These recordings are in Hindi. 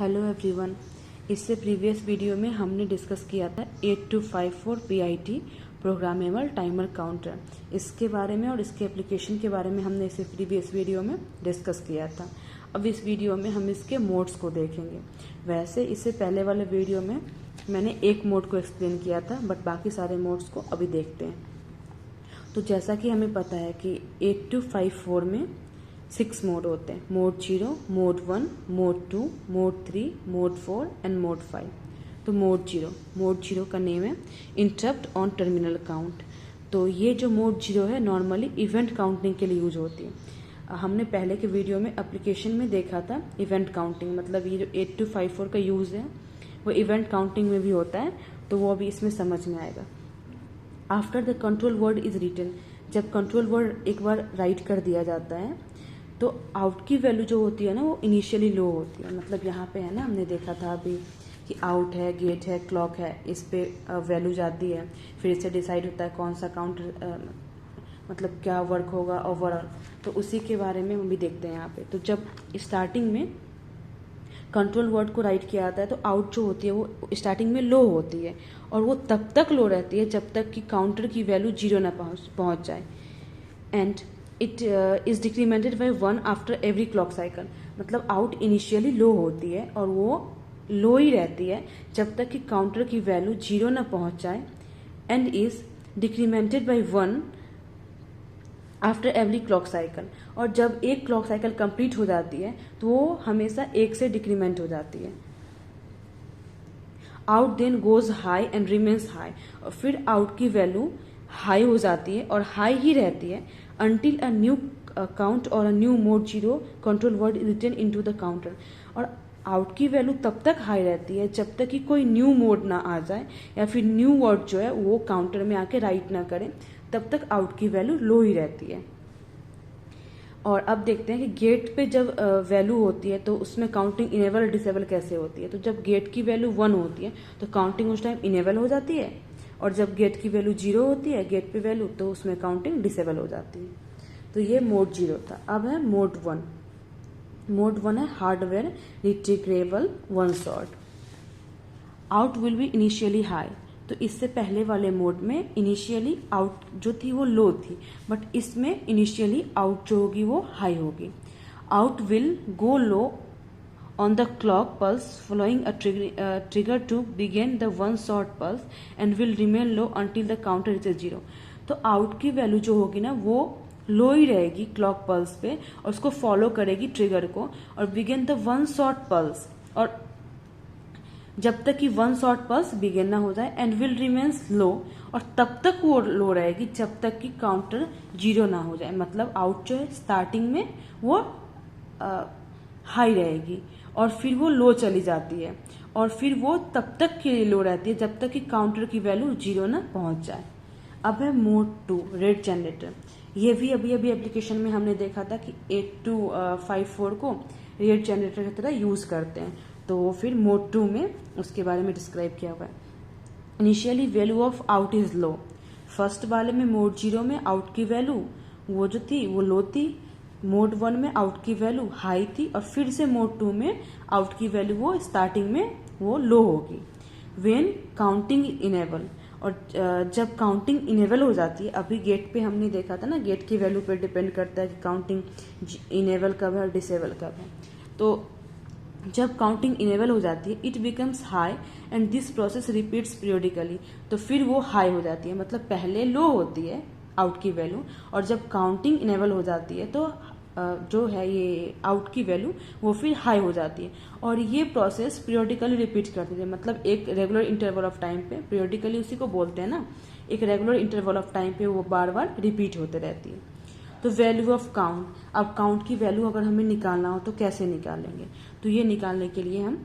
Hello everyone. इससे प्रीवियस वीडियो में हमने डिस्कस किया था 8254 PIT प्रोग्रामेबल टाइमर काउंटर, इसके बारे में और इसके एप्लीकेशन के बारे में हमने इसे प्रीवियस वीडियो में डिस्कस किया था। अब इस वीडियो में हम इसके मोड्स को देखेंगे। वैसे इससे पहले वाले वीडियो में मैंने एक मोड को एक्सप्लेन किया था, बट बाकी सारे मोड्स को अभी देखते हैं। तो जैसा कि हमें पता है कि 8254 में 6 मोड होते हैं, mode 0, mode 1, mode 2, mode 3, mode 4 and mode 5। तो मोड 0 का नेम है इंटरप्ट ऑन टर्मिनल काउंट। तो ये जो मोड 0 है नॉर्मली इवेंट काउंटिंग के लिए यूज होती है। हमने पहले के वीडियो में एप्लीकेशन में देखा था इवेंट काउंटिंग, मतलब ये जो 8254 का यूज़ है वो इवेंट काउंटिंग में भी होता है, तो वो अभी इसमें समझ में आएगा। After the control word is written, जब कंट्रोल वर्ड एक बार राइट कर दिया जाता है तो आउट की वैल्यू जो होती है ना वो इनिशियली लो होती है। मतलब यहाँ पे है ना, हमने देखा था अभी कि आउट है, गेट है, क्लॉक है, इस पे वैल्यू जाती है, फिर इससे डिसाइड होता है कौन सा काउंटर मतलब क्या वर्क होगा ओवरऑल। तो उसी के बारे में हम भी देखते हैं यहाँ पे। तो जब स्टार्टिंग में कंट्रोल वर्ड को राइट किया जाता है तो आउट जो होती है वो स्टार्टिंग में लो होती है, और वो तब तक लो रहती है जब तक कि काउंटर की वैल्यू 0 ना पहुँच जाए। And it is डिक्रीमेंटेड by 1 after every clock cycle. मतलब आउट इनिशियली लो होती है और वो लो ही रहती है जब तक कि काउंटर की वैल्यू 0 ना पहुँच जाए। And is डिक्रीमेंटेड by 1 after every clock cycle, और जब एक क्लॉक साइकिल कंप्लीट हो जाती है तो वो हमेशा 1 से डिक्रीमेंट हो जाती है। Out then goes high and remains high, और फिर आउट की वैल्यू हाई हो जाती है और हाई ही रहती है until a new count or a new mode 0 control word is written into the counter। और आउट की वैल्यू तब तक हाई रहती है जब तक कि कोई न्यू मोड ना आ जाए या फिर न्यू वर्ड जो है वो काउंटर में आके राइट ना करे, तब तक आउट की वैल्यू लो ही रहती है। और अब देखते हैं कि गेट पे जब वैल्यू होती है तो उसमें काउंटिंग इनेबल और डिसेबल कैसे होती है। तो जब गेट की वैल्यू 1 होती है तो काउंटिंग उस टाइम इनेबल हो जाती है, और जब गेट की वैल्यू 0 होती है गेट पे वैल्यू, तो उसमें काउंटिंग डिसेबल हो जाती है। तो ये मोड 0 था। अब है मोड 1। मोड 1 है hardware retrievable one shot. Out will be initially high. तो इससे पहले वाले मोड में इनिशियली आउट जो थी वो लो थी, बट इसमें इनिशियली आउट जो होगी वो हाई होगी। Out will go low on the clock pulse following a trigger to begin the one shot pulse and will remain low until the counter reaches 0। तो आउट की वैल्यू जो होगी ना वो लो ही रहेगी क्लॉक पल्स पे, और उसको फॉलो करेगी ट्रिगर को, और begin the one shot pulse, और जब तक कि वन शॉट पल्स बिगिन ना हो जाए, एंड विल रिमेन्स लो, और तब तक वो लो रहेगी जब तक कि काउंटर 0 ना हो जाए। मतलब आउट जो है स्टार्टिंग में वो हाई रहेगी और फिर वो लो चली जाती है, और फिर वो तब तक के लिए लो रहती है जब तक कि काउंटर की वैल्यू 0 ना पहुंच जाए। अब है मोड 2 रेट जनरेटर। ये भी अभी एप्लीकेशन में हमने देखा था कि 8254 को रेट जनरेटर की तरह यूज करते हैं, तो वो फिर मोड 2 में उसके बारे में डिस्क्राइब किया हुआ है। Initially value of out is low. First वाले में मोड 0 में आउट की वैल्यू वो जो थी वो लो थी, मोड 1 में आउट की वैल्यू हाई थी, और फिर से मोड 2 में आउट की वैल्यू वो स्टार्टिंग में वो लो होगी। व्हेन काउंटिंग इनेबल, और जब काउंटिंग इनेबल हो जाती है, अभी गेट पे हमने देखा था ना, गेट की वैल्यू पे डिपेंड करता है कि काउंटिंग इनेबल कब है और डिसेबल कब है। तो जब काउंटिंग इनेबल हो जाती है it becomes high and this process repeats periodically. तो फिर वो हाई हो जाती है, मतलब पहले लो होती है आउट की वैल्यू, और जब काउंटिंग इनेबल हो जाती है तो जो है ये आउट की वैल्यू वो फिर हाई हो जाती है, और ये प्रोसेस पीरियडिकली रिपीट करती है। मतलब एक रेगुलर इंटरवल ऑफ टाइम पे, पीरियडिकली उसी को बोलते हैं ना, एक रेगुलर इंटरवल ऑफ टाइम पे वो बार बार रिपीट होते रहती है। तो वैल्यू ऑफ काउंट, अब काउंट की वैल्यू अगर हमें निकालना हो तो कैसे निकालेंगे। तो ये निकालने के लिए हम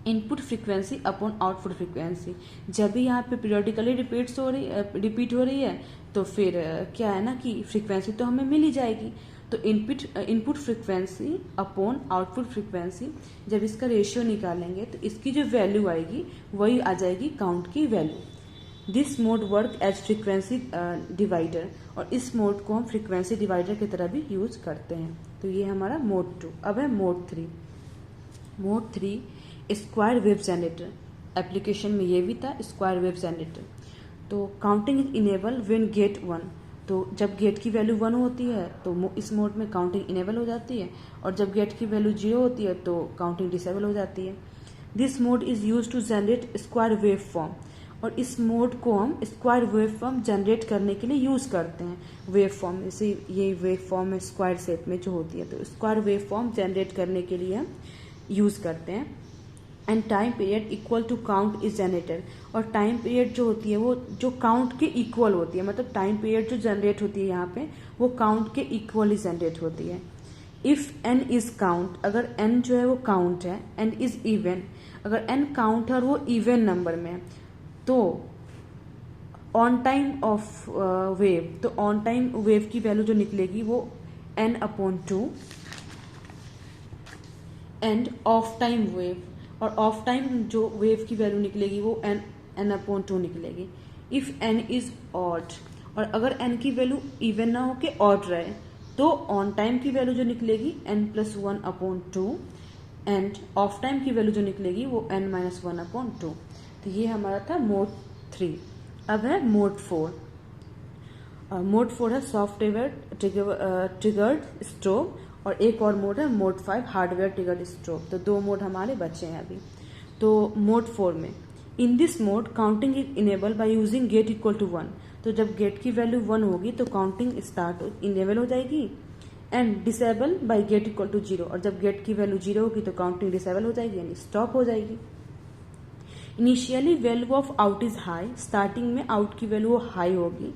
input frequency upon output frequency, जब भी यहाँ पे पीरियडिकली रिपीट हो रही है तो फिर क्या है ना कि फ्रीक्वेंसी तो हमें मिल ही जाएगी। तो input frequency upon output frequency, जब इसका रेशियो निकालेंगे तो इसकी जो वैल्यू आएगी वही आ जाएगी काउंट की value. This mode work as frequency divider, और इस मोड को हम फ्रीक्वेंसी डिवाइडर की तरह भी यूज करते हैं। तो ये हमारा मोड 2। अब है mode 3। Mode 3 square wave generator, application में ये भी था स्क्वायर वेव जनरेटर। तो counting is enable when gate 1, तो जब गेट की वैल्यू 1 होती है तो इस मोड में काउंटिंग इनेबल हो जाती है, और जब गेट की वैल्यू 0 होती है तो काउंटिंग डिसेबल हो जाती है। This mode is use to generate square wave form, और इस मोड को हम स्क्वायर वेव फॉर्म जनरेट करने के लिए यूज करते हैं। वेव फॉर्म, जैसे ये वेव फॉर्म है स्क्वायर शेप में जो होती है, तो स्क्वायर वेव फॉर्म जनरेट करने के लिए हम यूज करते हैं। And time period equal to count is generated, और टाइम पीरियड जो होती है वो जो काउंट के इक्वल होती है, मतलब टाइम पीरियड जो जनरेट होती है यहाँ पे वो काउंट के इक्वल ही जनरेट होती है। इफ एन इज काउंट, अगर एन जो है वो काउंट है, एन इज इवन, अगर एन काउंट है और वो इवन नंबर में है, तो ऑन टाइम ऑफ वेव, तो ऑन टाइम वेव की वैल्यू जो निकलेगी वो n/2, end of time wave, और ऑफ टाइम जो वेव की वैल्यू निकलेगी वो n/2 निकलेगी। इफ n इज ऑड, और अगर n की वैल्यू इवन ना हो के ऑड रहे तो ऑन टाइम की वैल्यू जो निकलेगी n+1/2, एंड ऑफ टाइम की वैल्यू जो निकलेगी वो n-1/2। तो ये हमारा था मोड 3। अब है मोड 4। मोड 4 है सॉफ्टवेयर ट्रिगर्ड स्ट्रोब, और एक और मोड है मोड 5 हार्डवेयर ट्रिगर्ड स्ट्रोब। तो 2 मोड हमारे बचे हैं अभी। तो मोड 4 में in this mode counting is enable by using gate equal to 1, तो जब गेट की वैल्यू 1 होगी तो काउंटिंग स्टार्ट इनेबल हो जाएगी, and disable by gate equal to 0, और जब गेट की वैल्यू 0 होगी तो काउंटिंग डिसेबल हो जाएगी यानी स्टॉप हो जाएगी। Initially value of out is high, starting में आउट की वैल्यू हाई होगी,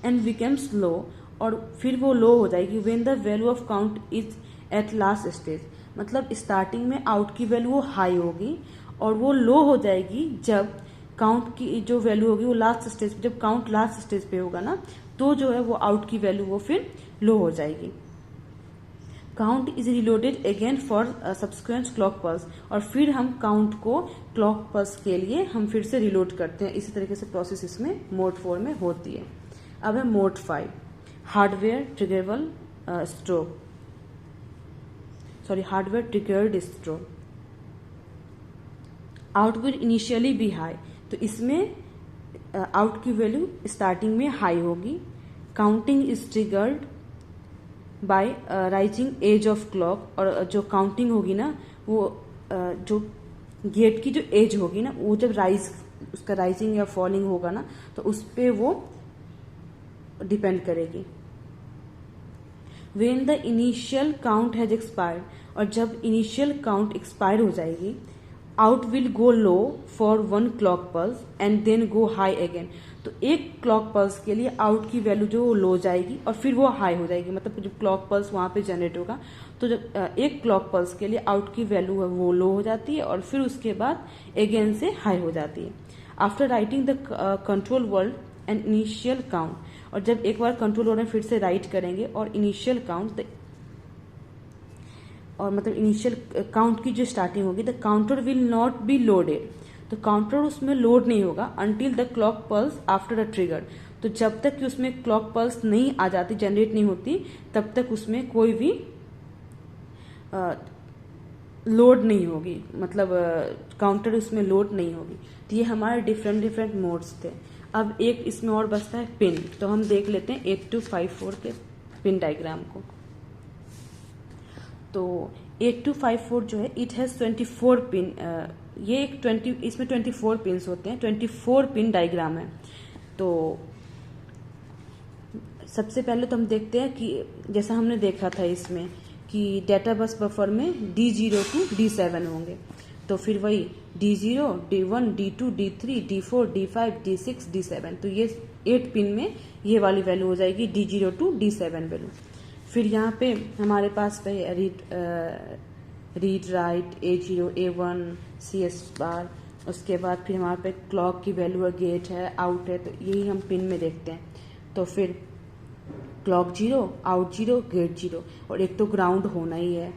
एंड बिकम्स लो, और फिर वो लो हो जाएगी when the value of count is at last stage, मतलब स्टार्टिंग में आउट की वैल्यू हाई होगी और वो लो हो जाएगी जब काउंट की जो वैल्यू होगी वो लास्ट स्टेज पे, जब काउंट लास्ट स्टेज पे होगा ना तो जो है वो आउट की वैल्यू वो फिर लो हो जाएगी। Count is reloaded again for subsequent clock pulse, और फिर हम काउंट को क्लॉक पल्स के लिए हम फिर से रिलोड करते हैं। इसी तरीके से प्रोसेस इसमें मोड 4 में होती है। अब है mode 5 hardware triggerable strobe, sorry hardware triggered strobe. Out will initially be high, तो इसमें आउट की वैल्यू स्टार्टिंग में हाई होगी। Counting is triggered by rising edge of clock, और जो काउंटिंग होगी ना वो जो गेट की जो एज होगी ना वो जब राइज उसका राइजिंग या फॉलिंग होगा ना तो उस पर वो डिपेंड करेगी। When the initial count has expired, और जब इनिशियल काउंट एक्सपायर हो जाएगी out will go low for 1 clock pulse and then go high again, तो एक क्लॉक पल्स के लिए आउट की वैल्यू जो वो लो जाएगी और फिर वो हाई हो जाएगी, मतलब जब क्लॉक पल्स वहां पे जनरेट होगा तो जब एक क्लॉक पल्स के लिए आउट की वैल्यू है वो लो हो जाती है और फिर उसके बाद अगेन से हाई हो जाती है। After writing the control word and initial count, और जब एक बार कंट्रोल वर्ड में फिर से राइट करेंगे और इनिशियल काउंट और मतलब इनिशियल काउंट की जो स्टार्टिंग होगी the counter will not be loaded, तो काउंटर उसमें लोड नहीं होगा until the clock pulse after a trigger, तो जब तक कि उसमें क्लॉक पल्स नहीं आ जाती जनरेट नहीं होती तब तक उसमें कोई भी लोड नहीं होगी, मतलब काउंटर उसमें लोड नहीं होगी। तो ये हमारे डिफरेंट मोड्स थे। अब एक इसमें और बचता है पिन, तो हम देख लेते हैं 8254 के पिन डायग्राम को। तो 8254 जो है इट हैज 24 पिन, ये एक 20 इसमें 24 पिन्स होते हैं, 24 पिन डायग्राम है। तो सबसे पहले तो हम देखते हैं कि जैसा हमने देखा था इसमें कि डेटा बस बफर में D0 to D7 होंगे, तो फिर वही D0, D1, D2, D3, D4, D5, D6, D7, तो ये 8 पिन में ये वाली वैल्यू हो जाएगी D0 to D7 वैल्यू। फिर यहाँ पे हमारे पास read write A0, A1, CS bar, उसके बाद फिर हमारे पे क्लॉक की वैल्यू है, गेट है, आउट है, तो यही हम पिन में देखते हैं। तो फिर क्लॉक 0, आउट 0, गेट 0, और एक तो ग्राउंड होना ही है,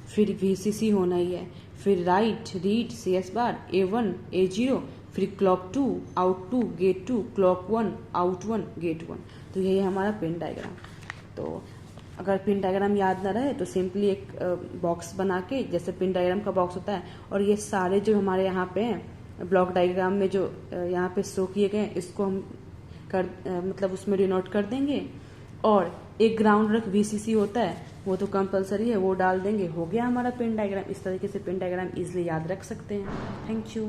फिर VCC होना ही है, फिर राइट, रीड, CS बार, A1, A0, फिर clock 2, out 2, gate 2, clock 1, out 1, gate 1, तो यही हमारा पिन डायग्राम। तो अगर पिन डायग्राम याद ना रहे तो सिंपली एक बॉक्स बना के, जैसे पिन डायग्राम का बॉक्स होता है, और ये सारे जो हमारे यहाँ पे हैं ब्लॉक डायग्राम में जो यहाँ पे शो किए गए इसको हम मतलब उसमें डिनोट कर देंगे। और एक ग्राउंड रख VCC होता है, वो तो कंपलसरी है, वो डाल देंगे, हो गया हमारा पिन डायग्राम। इस तरीके से पिन डायग्राम इजिली याद रख सकते हैं। Thank you.